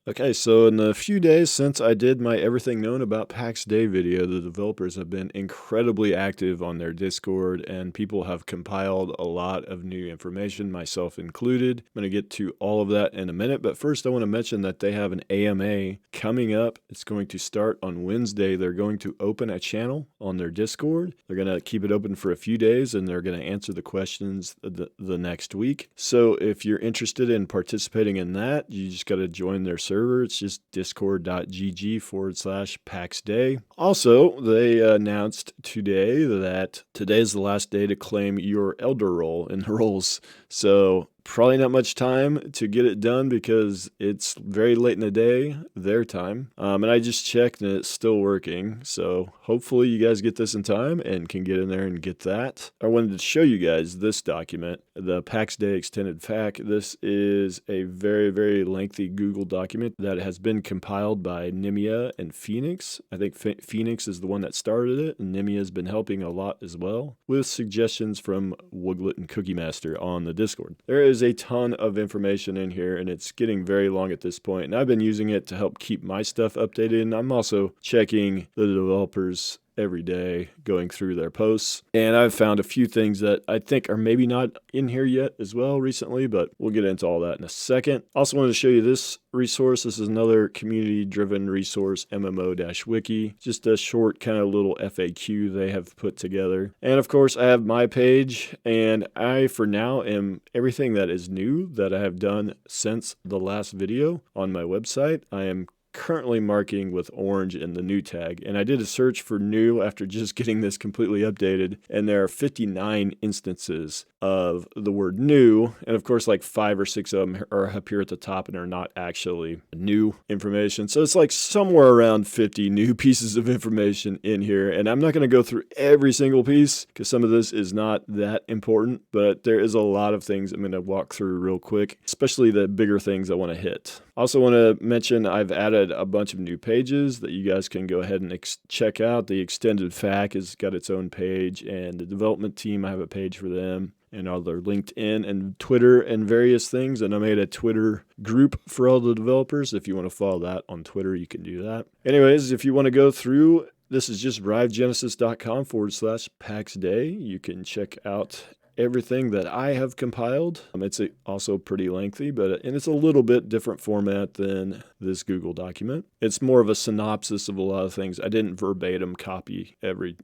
Okay, so in the few days since I did my Everything Known About Pax Day video, the developers have been incredibly active on their Discord, and people have compiled a lot of new information, myself included. I'm going to get to all of that in a minute, but first I want to mention that they have an AMA coming up. It's going to start on Wednesday. They're going to open a channel on their Discord. They're going to keep it open for a few days, and they're going to answer the questions the next week. So if you're interested in participating in that, you just got to join their server. It's just discord.gg/Pax Day. Also, they announced today that today is the last day to claim your elder role in the roles. So probably not much time to get it done because it's very late in the day, their time. And I just checked and it's still working. So hopefully you guys get this in time and can get in there and get that. I wanted to show you guys this document, the Pax Day Extended FAQ. This is a very, very lengthy Google document that has been compiled by Nimia and Phoenix. I think Phoenix is the one that started it, and Nimia has been helping a lot as well, with suggestions from Wooglet and Cookie Master on the Discord. There is a ton of information in here, and it's getting very long at this point, and I've been using it to help keep my stuff updated, and I'm also checking the developers every day, going through their posts. And I've found a few things that I think are maybe not in here yet as well recently, but we'll get into all that in a second. Also wanted to show you this resource. This is another community-driven resource, MMO-wiki. Just a short kind of little FAQ they have put together. And of course, I have my page, and I, for now, am everything that is new that I have done since the last video on my website. I am currently marking with orange in the new tag, and I did a search for new after just getting this completely updated, and there are 59 instances of the word new, and of course like 5 or 6 of them are up here at the top and are not actually new information. So it's like somewhere around 50 new pieces of information in here, and I'm not going to go through every single piece because some of this is not that important, but there is a lot of things I'm going to walk through real quick, especially the bigger things I want to hit. Also want to mention I've added a bunch of new pages that you guys can go ahead and check out. The Extended FAQ has got its own page, and the development team, I have a page for them, and all their LinkedIn and Twitter and various things. And I made a Twitter group for all the developers. If you want to follow that on Twitter, you can do that. Anyways, if you want to go through, this is just rivegenesis.com/Pax Day. You can check out everything that I have compiled. It's also pretty lengthy, and it's a little bit different format than this Google document. It's more of a synopsis of a lot of things. I didn't verbatim copy every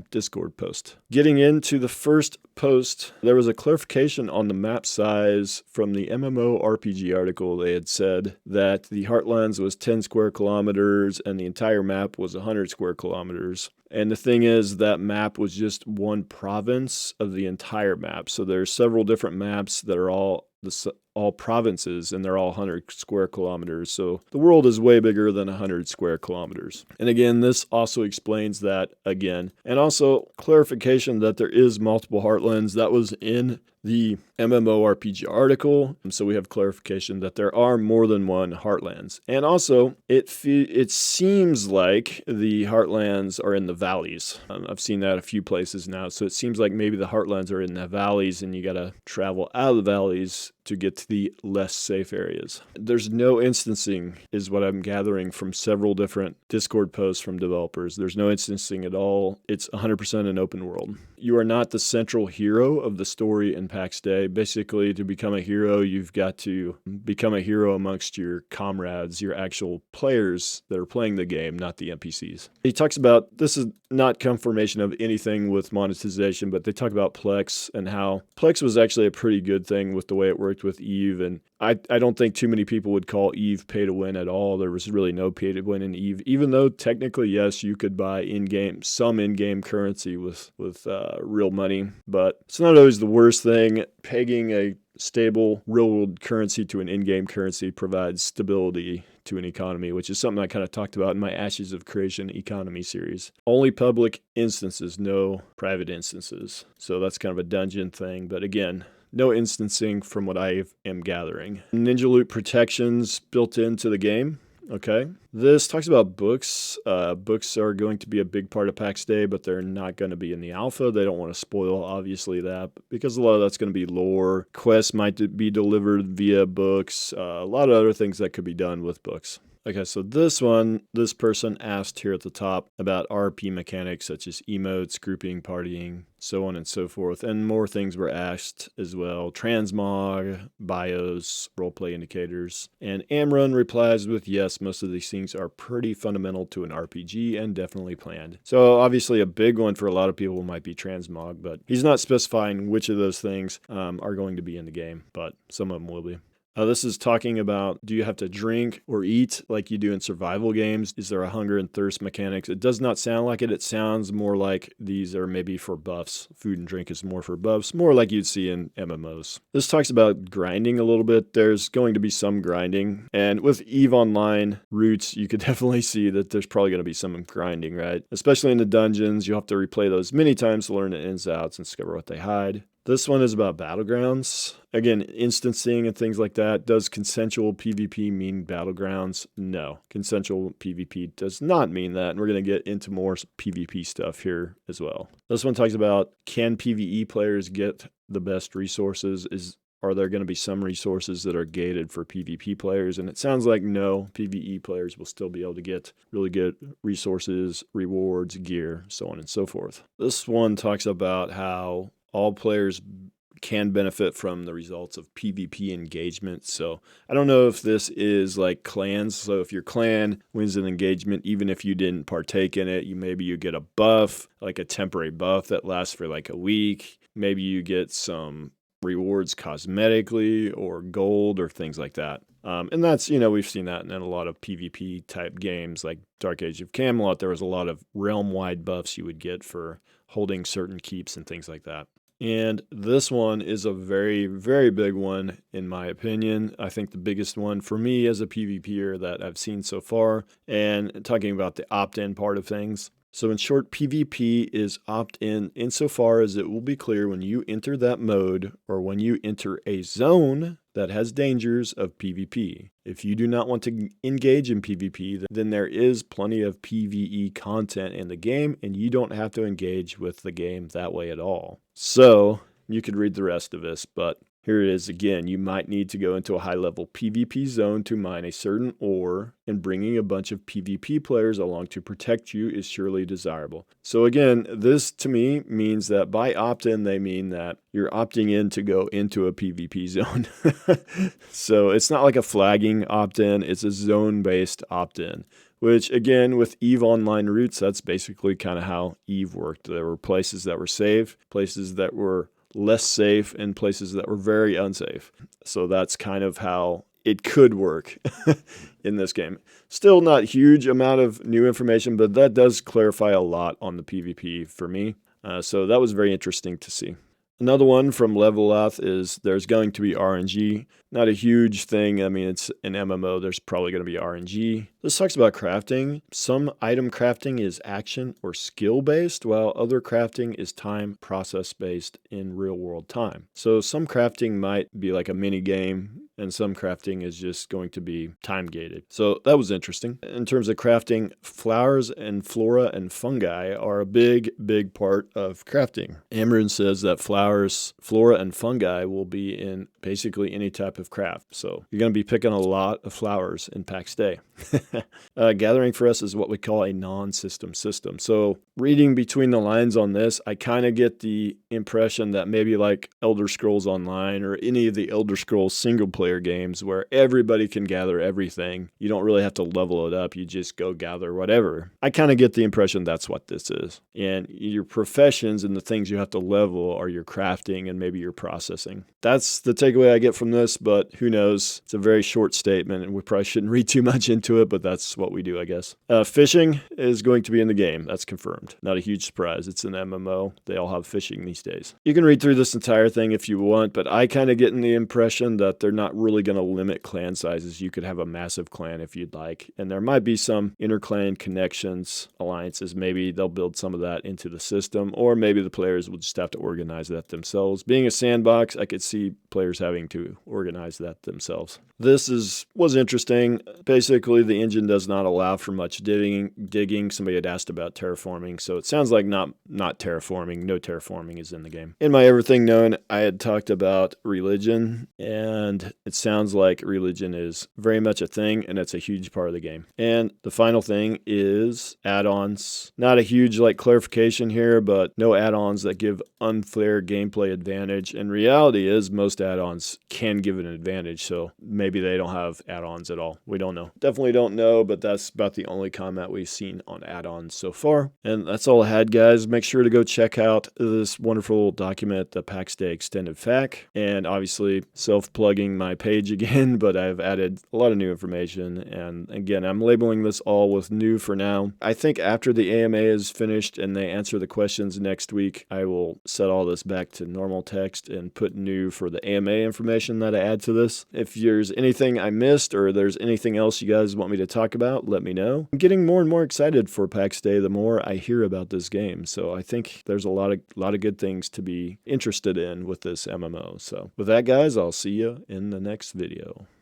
Discord post. Getting into the first post, there was a clarification on the map size from the MMORPG article. They had said that the Heartlands was 10 square kilometers and the entire map was 100 square kilometers. And the thing is, that map was just one province of the entire map. So there's several different maps that are all provinces, and they're all 100 square kilometers. So the world is way bigger than 100 square kilometers. And again, this also explains that again. And also clarification that there is multiple Heartlands. That was in the MMORPG article. And so we have clarification that there are more than one Heartlands. And also, it seems like the Heartlands are in the valleys. I've seen that a few places now. So it seems like maybe the Heartlands are in the valleys, and you got to travel out of the valleys to get to the less safe areas. There's no instancing, is what I'm gathering from several different Discord posts from developers. There's no instancing at all. It's 100% an open world. You are not the central hero of the story in Pax Day. Basically, to become a hero, you've got to become a hero amongst your comrades, your actual players that are playing the game, not the NPCs. He talks about, this is not confirmation of anything with monetization, but they talk about Plex and how Plex was actually a pretty good thing with the way it worked with EVE, and I don't think too many people would call EVE pay to win at all. There was really no pay to win in EVE, even though technically, yes, you could buy some in-game currency with real money, but it's not always the worst thing. Pegging a stable real-world currency to an in-game currency provides stability to an economy, which is something I kind of talked about in my Ashes of Creation economy series. Only public instances, no private instances. So that's kind of a dungeon thing, but again, no instancing from what I am gathering. Ninja loot protections built into the game. Okay. This talks about books. Books are going to be a big part of PAX Day, but they're not going to be in the alpha. They don't want to spoil, obviously, that because a lot of that's going to be lore. Quests might be delivered via books. A lot of other things that could be done with books. Okay, so this person asked here at the top about RP mechanics such as emotes, grouping, partying, so on and so forth, and more things were asked as well. Transmog, bios, roleplay indicators, and Amrun replies with yes, most of these things are pretty fundamental to an RPG and definitely planned. So obviously a big one for a lot of people might be transmog, but he's not specifying which of those things are going to be in the game, but some of them will be. This is talking about, do you have to drink or eat like you do in survival games? Is there a hunger and thirst mechanics? It does not sound like it. It sounds more like these are maybe for buffs. Food and drink is more for buffs, more like you'd see in MMOs. This talks about grinding a little bit. There's going to be some grinding. And with EVE Online roots, you could definitely see that there's probably going to be some grinding, right? Especially in the dungeons, you'll have to replay those many times to learn the ins and outs and discover what they hide. This one is about battlegrounds. Again, instancing and things like that. Does consensual PvP mean battlegrounds? No. Consensual PvP does not mean that, and we're going to get into more PvP stuff here as well. This one talks about, can PvE players get the best resources? Are there going to be some resources that are gated for PvP players? And it sounds like no, PvE players will still be able to get really good resources, rewards, gear, so on and so forth. This one talks about how all players can benefit from the results of PvP engagement. So I don't know if this is like clans. So if your clan wins an engagement, even if you didn't partake in it, maybe you get a buff, like a temporary buff that lasts for like a week. Maybe you get some rewards cosmetically or gold or things like that. And that's, we've seen that in a lot of PvP type games like Dark Age of Camelot. There was a lot of realm-wide buffs you would get for holding certain keeps and things like that. And this one is a very, very big one, in my opinion. I think the biggest one for me as a PvPer that I've seen so far, and talking about the opt-in part of things. So in short, PvP is opt-in insofar as it will be clear when you enter that mode or when you enter a zone that has dangers of PvP. If you do not want to engage in PvP, then there is plenty of PvE content in the game, and you don't have to engage with the game that way at all. So you could read the rest of this, but here it is again. You might need to go into a high-level PvP zone to mine a certain ore, and bringing a bunch of PvP players along to protect you is surely desirable. So again, this to me means that by opt-in, they mean that you're opting in to go into a PvP zone. So it's not like a flagging opt-in, it's a zone-based opt-in. Which, again, with EVE Online roots, that's basically kind of how EVE worked. There were places that were safe, places that were less safe, and places that were very unsafe. So that's kind of how it could work in this game. Still not huge amount of new information, but that does clarify a lot on the PvP for me. So that was very interesting to see. Another one from Leveleth is there's going to be RNG. Not a huge thing. I mean, it's an MMO. There's probably going to be RNG. This talks about crafting. Some item crafting is action or skill-based, while other crafting is time process-based in real-world time. So some crafting might be like a mini game, and some crafting is just going to be time-gated. So that was interesting. In terms of crafting, flowers and flora and fungi are a big, big part of crafting. Amrun says that flowers, flora, and fungi will be in basically any type of craft. So you're going to be picking a lot of flowers in PAX Day. Gathering for us is what we call a non-system system. So reading between the lines on this, I kind of get the impression that maybe like Elder Scrolls Online or any of the Elder Scrolls single-player games where everybody can gather everything. You don't really have to level it up. You just go gather whatever. I kind of get the impression that's what this is. And your professions and the things you have to level are your crafting and maybe your processing. That's the takeaway I get from this, but who knows? It's a very short statement, and we probably shouldn't read too much into it, but that's what we do, I guess. Fishing is going to be in the game. That's confirmed. Not a huge surprise. It's an MMO. They all have fishing these days. You can read through this entire thing if you want, but I kind of get the impression that they're not really going to limit clan sizes. You could have a massive clan if you'd like, and there might be some inter-clan connections, alliances. Maybe they'll build some of that into the system, or maybe the players will just have to organize that themselves. Being a sandbox, I could see players having to organize that themselves. This was interesting. Basically, the engine does not allow for much digging. Somebody had asked about terraforming, so it sounds like not terraforming. No terraforming is in the game. In my Everything Known, I had talked about religion, and it sounds like religion is very much a thing, and it's a huge part of the game. And the final thing is add-ons. Not a huge clarification here, but no add-ons that give unfair gameplay advantage. And reality is most add-ons can give an advantage, so maybe they don't have add-ons at all. We don't know. Definitely don't know, but that's about the only comment we've seen on add-ons so far. And that's all I had, guys. Make sure to go check out this wonderful document, the Pax Dei Extended FAQ. And obviously, self-plugging my page again, but I've added a lot of new information. And again, I'm labeling this all with new for now. I think after the AMA is finished and they answer the questions next week, I will set all this back to normal text and put new for the AMA information that I add to this. If there's anything I missed or there's anything else you guys want me to talk about, let me know. I'm getting more and more excited for Pax Dei the more I hear about this game. So I think there's a lot of good things to be interested in with this MMO. So with that, guys, I'll see you in the next video.